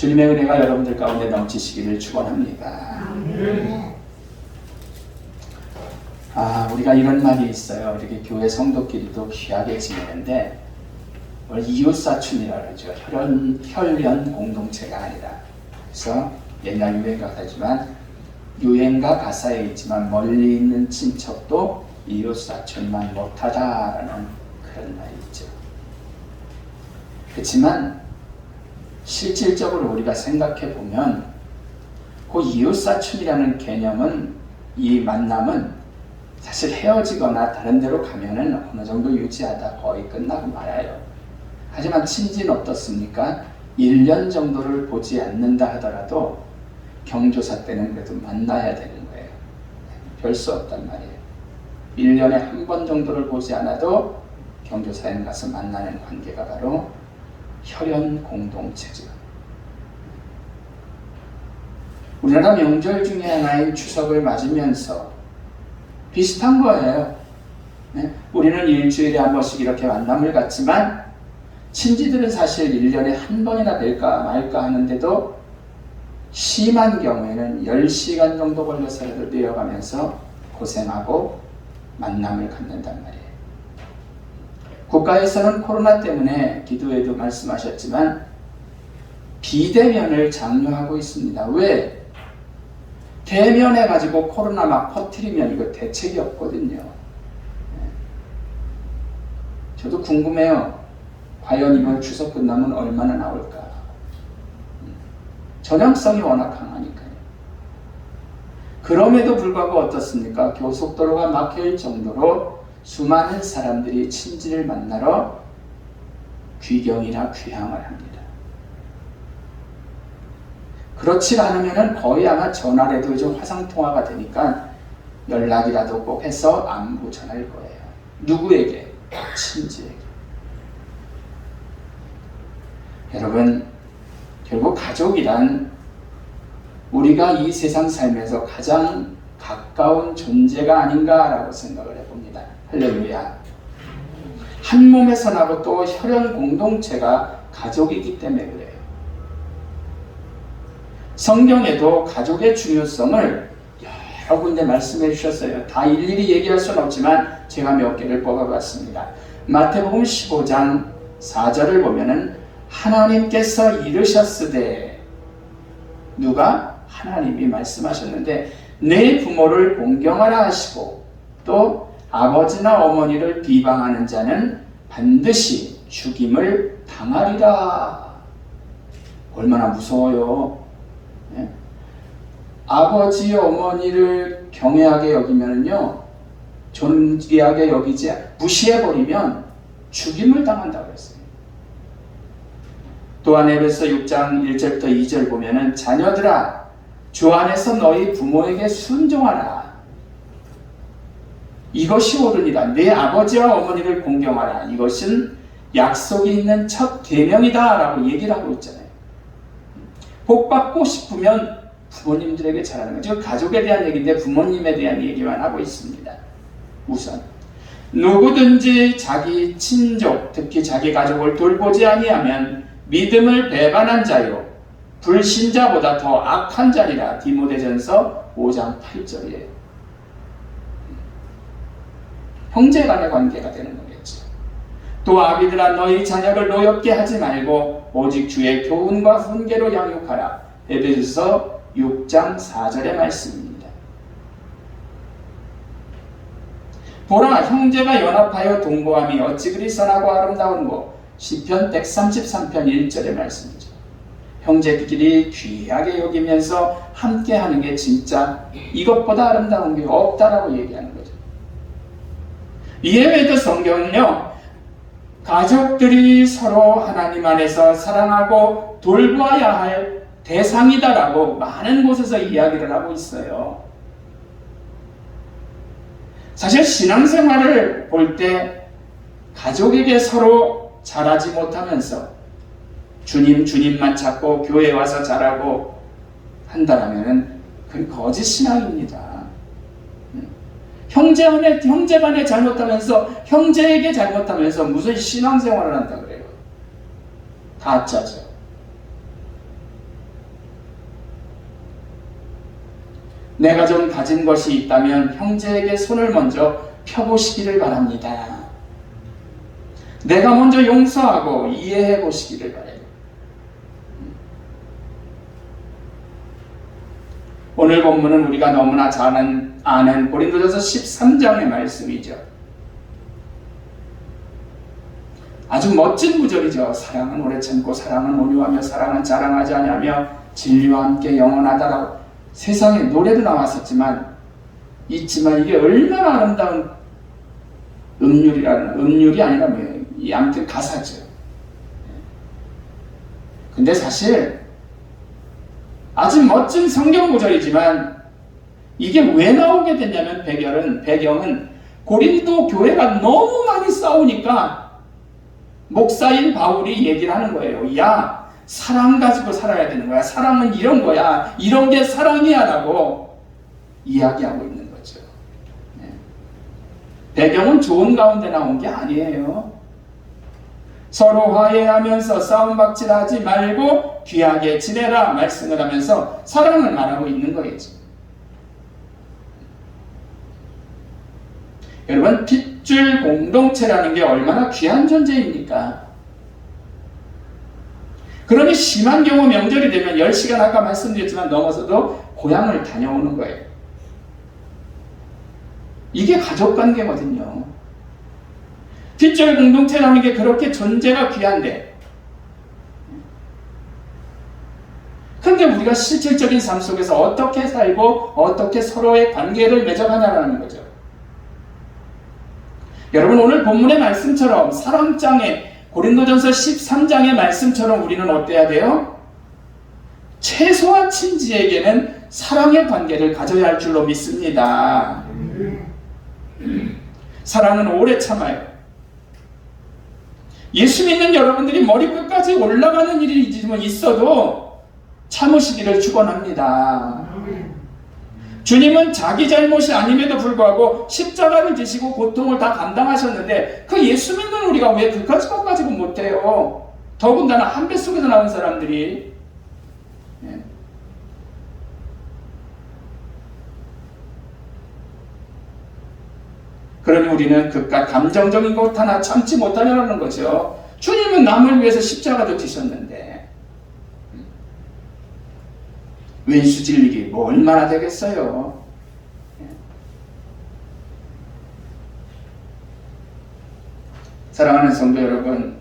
주님의 은혜가 여러분들 가운데 넘치시기를 축원합니다. 우리가 이런 말이 있어요. 이렇게 교회 성도끼리도 귀하게 지내는데 이웃사촌이라 그러죠. 혈연 공동체가 아니라. 그래서 옛날 유행가 가사지만 유행가 가사에 있지만 멀리 있는 친척도 이웃사촌만 못하다라는 그런 말이 있죠. 그렇지만 실질적으로 우리가 생각해 보면 그 이웃사촌이라는 개념은, 이 만남은 사실 헤어지거나 다른 데로 가면은 어느 정도 유지하다 거의 끝나고 말아요. 하지만 친지는 어떻습니까? 1년 정도를 보지 않는다 하더라도 경조사 때는 그래도 만나야 되는 거예요. 별 수 없단 말이에요. 1년에 한 번 정도를 보지 않아도 경조사에 가서 만나는 관계가 바로 혈연 공동체죠. 우리나라 명절 중에 하나인 추석을 맞으면서 비슷한 거예요. 우리는 일주일에 한 번씩 이렇게 만남을 갖지만 친지들은 사실 1년에 한 번이나 뵐까 말까 하는데도 심한 경우에는 10시간 정도 걸려서라도 내려가면서 고생하고 만남을 갖는단 말이에요. 국가에서는 코로나 때문에 기도에도 말씀하셨지만 비대면을 장려하고 있습니다. 왜? 대면해가지고 코로나 막 퍼뜨리면 이거 대책이 없거든요. 저도 궁금해요. 과연 이번 추석 끝나면 얼마나 나올까? 전염성이 워낙 강하니까요. 그럼에도 불구하고 어떻습니까? 고속도로가 막힐 정도로 수많은 사람들이 친지를 만나러 귀경이나 귀향을 합니다. 그렇지 않으면 거의 아마 전화라도 좀 화상통화가 되니까 연락이라도 꼭 해서 안부 전할 거예요. 누구에게? 친지에게. 여러분, 결국 가족이란 우리가 이 세상 살면서 가장 가까운 존재가 아닌가라고 생각을 해봅니다. 할렐루야. 한 몸에서 나고 또 혈연 공동체가 가족이기 때문에 그래요. 성경에도 가족의 중요성을 여러 군데 말씀해 주셨어요. 다 일일이 얘기할 수는 없지만 제가 몇 개를 뽑아봤습니다. 마태복음 15장 4절을 보면은 하나님께서 이르셨으되, 누가? 하나님이 말씀하셨는데, 내 부모를 공경하라 하시고 또 아버지나 어머니를 비방하는 자는 반드시 죽임을 당하리라. 얼마나 무서워요. 네? 아버지 어머니를 경외하게 여기면요, 존귀하게 여기지 무시해버리면 죽임을 당한다고 했어요. 또한 에베소 6장 1절부터 2절 보면은 자녀들아 주 안에서 너희 부모에게 순종하라. 이것이 옳으니라. 내 아버지와 어머니를 공경하라. 이것은 약속이 있는 첫 계명이다 라고 얘기를 하고 있잖아요. 복 받고 싶으면 부모님들에게 잘하는 거죠. 가족에 대한 얘기인데 부모님에 대한 얘기만 하고 있습니다. 우선 누구든지 자기 친족, 특히 자기 가족을 돌보지 아니하면 믿음을 배반한 자요 불신자보다 더 악한 자리라. 디모데전서 5장 8절이에요. 형제간의 관계가 되는 거겠죠. 또 아비들아 너희 자녀를 노엽게 하지 말고 오직 주의 교훈과 훈계로 양육하라. 에베소서 6장 4절의 말씀입니다. 보라, 형제가 연합하여 동거함이 어찌 그리 선하고 아름다운고. 시편 133편 1절의 말씀이죠. 형제끼리 귀하게 여기면서 함께하는 게 진짜 이것보다 아름다운 게 없다라고 얘기하는 거죠. 이에 외에도 성경은요, 가족들이 서로 하나님 안에서 사랑하고 돌보아야 할 대상이다라고 많은 곳에서 이야기를 하고 있어요. 사실 신앙생활을 볼 때 가족에게 서로 잘하지 못하면서 주님만 찾고 교회 와서 잘하고 한다라면 그건 거짓 신앙입니다. 형제간에 잘못하면서 형제에게 잘못하면서 무슨 신앙생활을 한다 그래요? 가짜죠. 내가 좀 가진 것이 있다면 형제에게 손을 먼저 펴보시기를 바랍니다. 내가 먼저 용서하고 이해해 보시기를 바랍니다. 오늘 본문은 우리가 너무나 잘 아는 고린도전서 13장의 말씀이죠. 아주 멋진 구절이죠. 사랑은 오래 참고 사랑은 온유하며 사랑은 자랑하지 아니하며 진리와 함께 영원하다라고 세상에 노래도 나왔었지만 있지만 이게 얼마나 아름다운 음률이 아니라 아무튼 가사죠. 근데 사실 아주 멋진 성경 구절이지만 이게 왜 나오게 됐냐면 배경은 고린도 교회가 너무 많이 싸우니까 목사인 바울이 얘기를 하는 거예요. 야, 사랑 가지고 살아야 되는 거야. 사랑은 이런 거야. 이런 게 사랑이야 라고 이야기하고 있는 거죠. 배경은 좋은 가운데 나온 게 아니에요. 서로 화해하면서 싸움박질하지 말고 귀하게 지내라 말씀을 하면서 사랑을 말하고 있는 거겠죠. 여러분, 핏줄 공동체라는 게 얼마나 귀한 존재입니까? 그러니 심한 경우 명절이 되면 10시간 아까 말씀드렸지만 넘어서도 고향을 다녀오는 거예요. 이게 가족관계거든요. 핏줄 공동체라는 게 그렇게 존재가 귀한데, 그런데 우리가 실질적인 삶 속에서 어떻게 살고 어떻게 서로의 관계를 맺어가냐는 거죠. 여러분, 오늘 본문의 말씀처럼 사랑장에 고린도전서 13장의 말씀처럼 우리는 어때야 돼요? 최소한 친지에게는 사랑의 관계를 가져야 할 줄로 믿습니다. 사랑은 오래 참아요. 예수 믿는 여러분들이 머리끝까지 올라가는 일이 있어도 참으시기를 축원합니다. 주님은 자기 잘못이 아님에도 불구하고 십자가를 지시고 고통을 다 감당하셨는데 그 예수 믿는 우리가 왜 그까지 것 가지고 못해요? 더군다나 한 뱃속에서 나온 사람들이. 그러니 우리는 그깟 감정적인 것 하나 참지 못하냐는 거죠. 주님은 남을 위해서 십자가도 지셨는데 왼수질 일이 뭐 얼마나 되겠어요. 사랑하는 성도 여러분,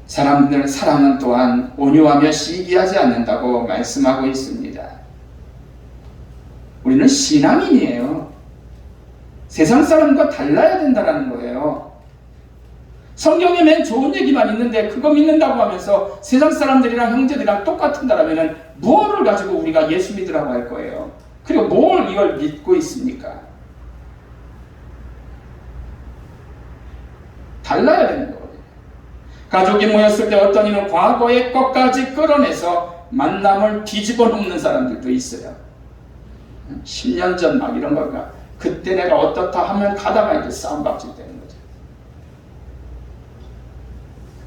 사람은 또한 온유하며 시기하지 않는다고 말씀하고 있습니다. 우리는 신앙인이에요. 세상 사람과 달라야 된다는 거예요. 성경에 맨 좋은 얘기만 있는데 그거 믿는다고 하면서 세상 사람들이랑 형제들이랑 똑같은다라면 무엇을 가지고 우리가 예수 믿으라고 할 거예요? 그리고 뭘 이걸 믿고 있습니까? 달라야 되는 거거든요. 가족이 모였을 때 어떤 이는 과거의 것까지 끌어내서 만남을 뒤집어 놓는 사람들도 있어요. 10년 전 막 이런 거가 그때 내가 어떻다 하면 가다가 이제 싸움박질 되는 거죠.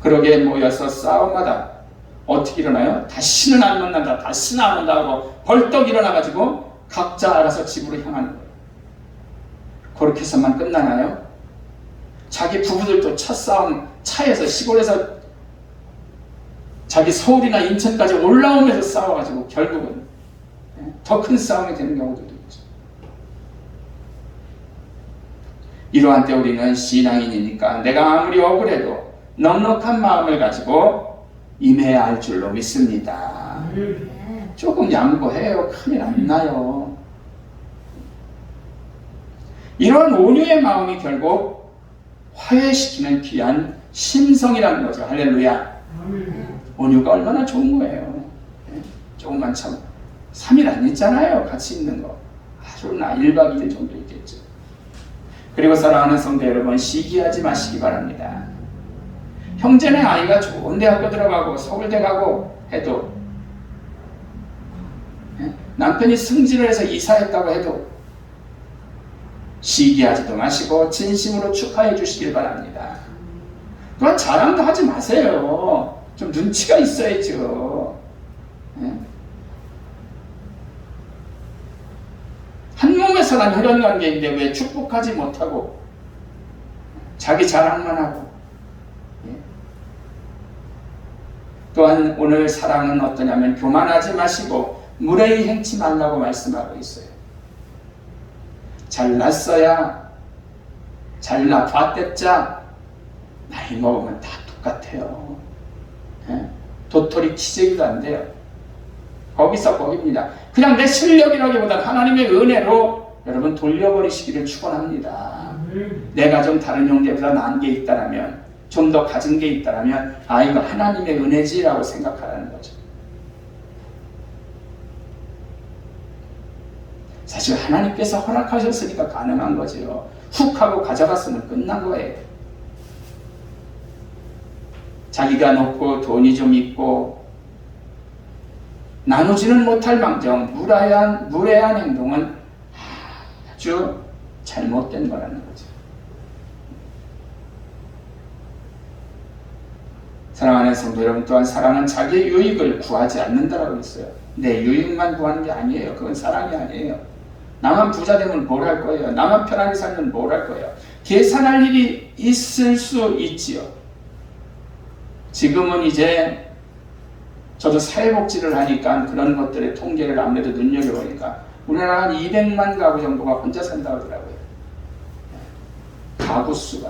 그러게 모여서 싸움마다 어떻게 일어나요? 다시는 안 만난다, 다시는 안 온다 하고 벌떡 일어나가지고 각자 알아서 집으로 향하는 거예요. 그렇게 해서만 끝나나요? 자기 부부들도 첫싸움 차에서 시골에서 자기 서울이나 인천까지 올라오면서 싸워가지고 결국은 더 큰 싸움이 되는 경우도 있죠. 이러한 때 우리는 신앙인이니까 내가 아무리 억울해도 넉넉한 마음을 가지고 임해야 할 줄로 믿습니다. 조금 양보해요. 큰일 안 나요. 이러한 온유의 마음이 결국 화해시키는 귀한 심성이라는 거죠. 할렐루야. 온유가 얼마나 좋은 거예요. 조금만 참 3일 안 있잖아요. 같이 있는 거. 아주 1박 2일 정도 있겠죠. 그리고 사랑하는 성도 여러분, 시기하지 마시기 바랍니다. 형제네 아이가 좋은 대학교 들어가고 서울대 가고 해도, 남편이 승진을 해서 이사했다고 해도 시기하지도 마시고 진심으로 축하해 주시길 바랍니다. 또한 자랑도 하지 마세요. 좀 눈치가 있어야죠. 예? 한 몸에 사는 혈연 관계인데 왜 축복하지 못하고 자기 자랑만 하고. 예? 또한 오늘 사랑은 어떠냐면 교만하지 마시고 무례히 행치 말라고 말씀하고 있어요. 잘났어야 잘나 봤댔자 나이 먹으면 다 똑같아요. 예? 도토리 키재기도 안 돼요. 거기서 거기입니다. 그냥 내 실력이라기보다 하나님의 은혜로 여러분 돌려버리시기를 축원합니다. 내가 좀 다른 형제보다 나은 게 있다라면, 좀 더 가진 게 있다라면, 아 이거 하나님의 은혜지라고 생각하라는 거죠. 사실 하나님께서 허락하셨으니까 가능한 거죠. 훅 하고 가져갔으면 끝난 거예요. 자기가 높고 돈이 좀 있고 나누지는 못할 망정 무례한 행동은 아주 잘못된 거라는 거죠. 사랑하는 성도 여러분, 또한 사랑은 자기의 유익을 구하지 않는다라고 했어요. 내 유익만 구하는 게 아니에요. 그건 사랑이 아니에요. 나만 부자 되면 뭘 할 거예요? 나만 편하게 살면 뭘 할 거예요? 계산할 일이 있을 수 있지요. 지금은 이제 저도 사회복지를 하니까 그런 것들의 통계를 아무래도 눈여겨보니까 우리나라 한 200만 가구 정도가 혼자 산다고 하더라고요. 가구 수가.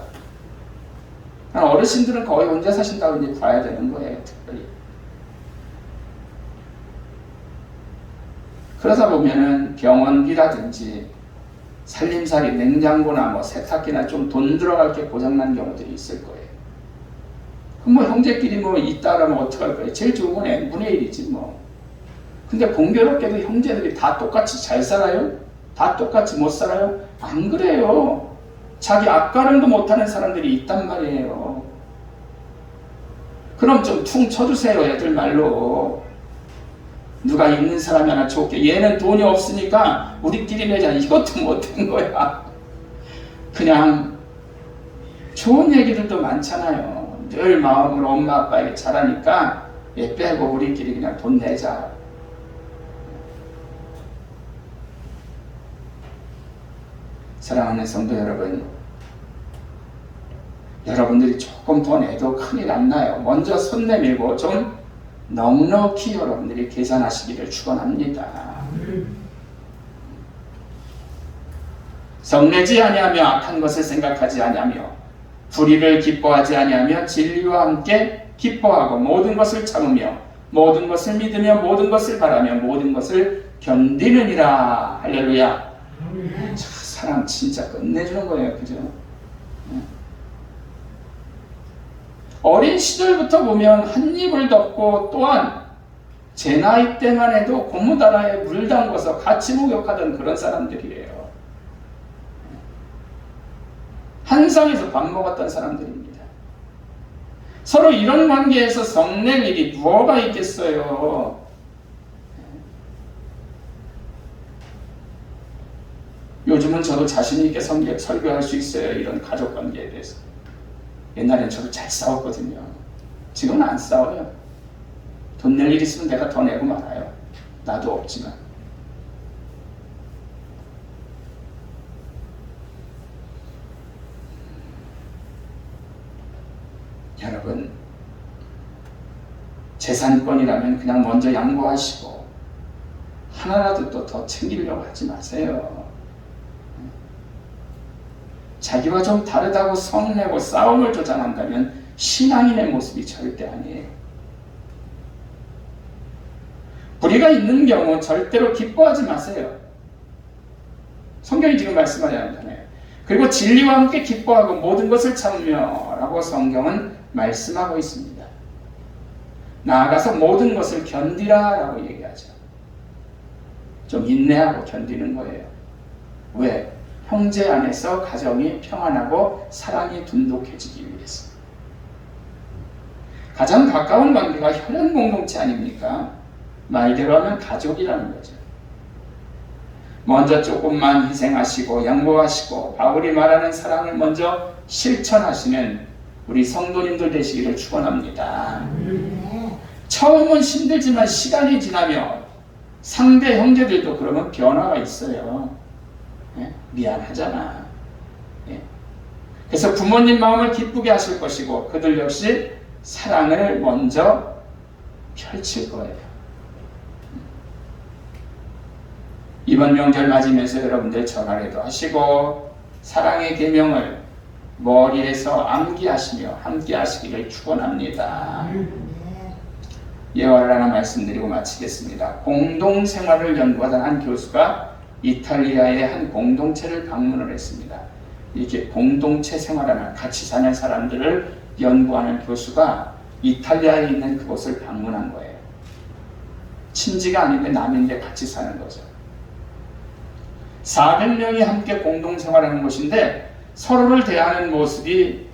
어르신들은 거의 혼자 사신다고 이제 봐야 되는 거예요, 특별히. 그러다 보면은 병원비라든지 살림살이 냉장고나 뭐 세탁기나 좀 돈 들어갈 게 고장난 경우들이 있을 거예요. 그럼 뭐 형제끼리 뭐 있다 그러면 어떡할 거예요? 제일 좋은 건 n분의 1이지 뭐. 근데 공교롭게도 형제들이 다 똑같이 잘 살아요? 다 똑같이 못 살아요? 안 그래요. 자기 앞가림도 못하는 사람들이 있단 말이에요. 그럼 좀 퉁 쳐주세요, 애들 말로. 누가 있는 사람이 하나 좋게, 얘는 돈이 없으니까 우리끼리 내자, 이것도 못한 거야. 그냥 좋은 얘기들도 많잖아요. 늘 마음으로 엄마 아빠에게 잘하니까 얘 빼고 우리끼리 그냥 돈 내자. 사랑하는 성도 여러분, 여러분들이 조금 더 내도 큰일 안 나요. 먼저 손 내밀고 좀 넉넉히 여러분들이 계산하시기를 축원합니다. 성내지 아니하며 악한 것을 생각하지 아니하며 불의를 기뻐하지 아니하며 진리와 함께 기뻐하고 모든 것을 참으며 모든 것을 믿으며 모든 것을 바라며 모든 것을 견디느니라. 할렐루야. 사람 진짜 끝내주는 거예요. 그죠? 어린 시절부터 보면 한 입을 덮고 또한 제 나이 때만 해도 고무다라에 물 담궈서 같이 목욕하던 그런 사람들이에요. 한상에서 밥 먹었던 사람들입니다. 서로 이런 관계에서 성낼 일이 뭐가 있겠어요. 요즘은 저도 자신 있게 설교할 수 있어요. 이런 가족 관계에 대해서. 옛날엔 저도 잘 싸웠거든요. 지금은 안 싸워요. 돈 낼 일 있으면 내가 더 내고 말아요. 나도 없지만. 여러분, 재산권이라면 그냥 먼저 양보하시고 하나라도 또 더 챙기려고 하지 마세요. 자기와 좀 다르다고 성내고 싸움을 조장한다면 신앙인의 모습이 절대 아니에요. 불의가 있는 경우 절대로 기뻐하지 마세요. 성경이 지금 말씀하지 않잖아요. 그리고 진리와 함께 기뻐하고 모든 것을 참으며 라고 성경은 말씀하고 있습니다. 나아가서 모든 것을 견디라 라고 얘기하죠. 좀 인내하고 견디는 거예요. 왜? 형제 안에서 가정이 평안하고 사랑이 돈독해지기 위해서. 가장 가까운 관계가 혈연 공동체 아닙니까? 말대로 하면 가족이라는 거죠. 먼저 조금만 희생하시고 양보하시고 바울이 말하는 사랑을 먼저 실천하시는 우리 성도님들 되시기를 축원합니다. 처음은 힘들지만 시간이 지나면 상대 형제들도 그러면 변화가 있어요. 예? 미안하잖아. 예? 그래서 부모님 마음을 기쁘게 하실 것이고 그들 역시 사랑을 먼저 펼칠 거예요. 이번 명절 맞으면서 여러분들 전화라도 하시고 사랑의 계명을 머리에서 암기하시며 함께 하시기를 축원합니다. 예화를 하나 말씀드리고 마치겠습니다. 공동생활을 연구하던 한 교수가 이탈리아의 한 공동체를 방문을 했습니다. 이렇게 공동체 생활하는 같이 사는 사람들을 연구하는 교수가 이탈리아에 있는 그곳을 방문한 거예요. 친지가 아닌데 남인데 같이 사는 거죠. 400명이 함께 공동생활하는 곳인데 서로를 대하는 모습이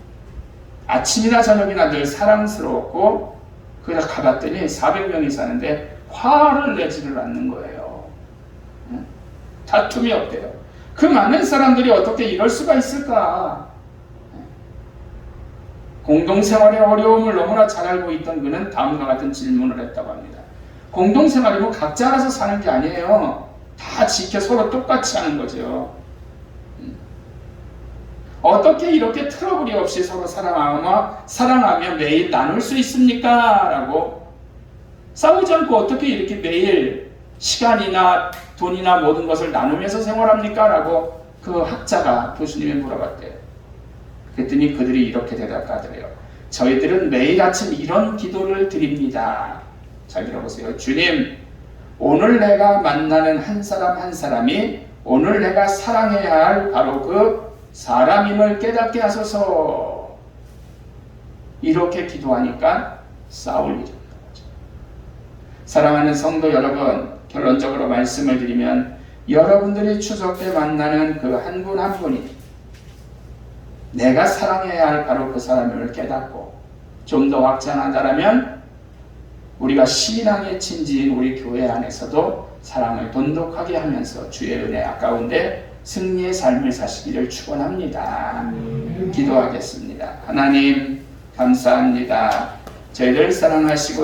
아침이나 저녁이나 늘 사랑스러웠고 그래서 가봤더니 400명이 사는데 화를 내지를 않는 거예요. 다툼이 없대요. 그 많은 사람들이 어떻게 이럴 수가 있을까? 공동생활의 어려움을 너무나 잘 알고 있던 그는 다음과 같은 질문을 했다고 합니다. 공동생활이 뭐 각자 알아서 사는 게 아니에요. 다 지켜 서로 똑같이 하는 거죠. 어떻게 이렇게 트러블이 없이 서로 사랑하며 매일 나눌 수 있습니까? 라고 싸우지 않고 어떻게 이렇게 매일 시간이나 돈이나 모든 것을 나누면서 생활합니까? 라고 그 학자가 교수님이 물어봤대요. 그랬더니 그들이 이렇게 대답하더래요. 저희들은 매일 아침 이런 기도를 드립니다. 잘 들어보세요. 주님, 오늘 내가 만나는 한 사람 한 사람이 오늘 내가 사랑해야 할 바로 그 사람임을 깨닫게 하소서. 이렇게 기도하니까 싸울 일이 없는 거죠. 사랑하는 성도 여러분, 결론적으로 말씀을 드리면 여러분들이 추석 때 만나는 그 한 분 한 분이 내가 사랑해야 할 바로 그 사람임을 깨닫고 좀 더 확장한다면 우리가 신앙의 친지인 우리 교회 안에서도 사랑을 돈독하게 하면서 주의 은혜 가운데 승리의 삶을 사시기를 축원합니다. 기도하겠습니다. 하나님 감사합니다. 저희를 사랑하시고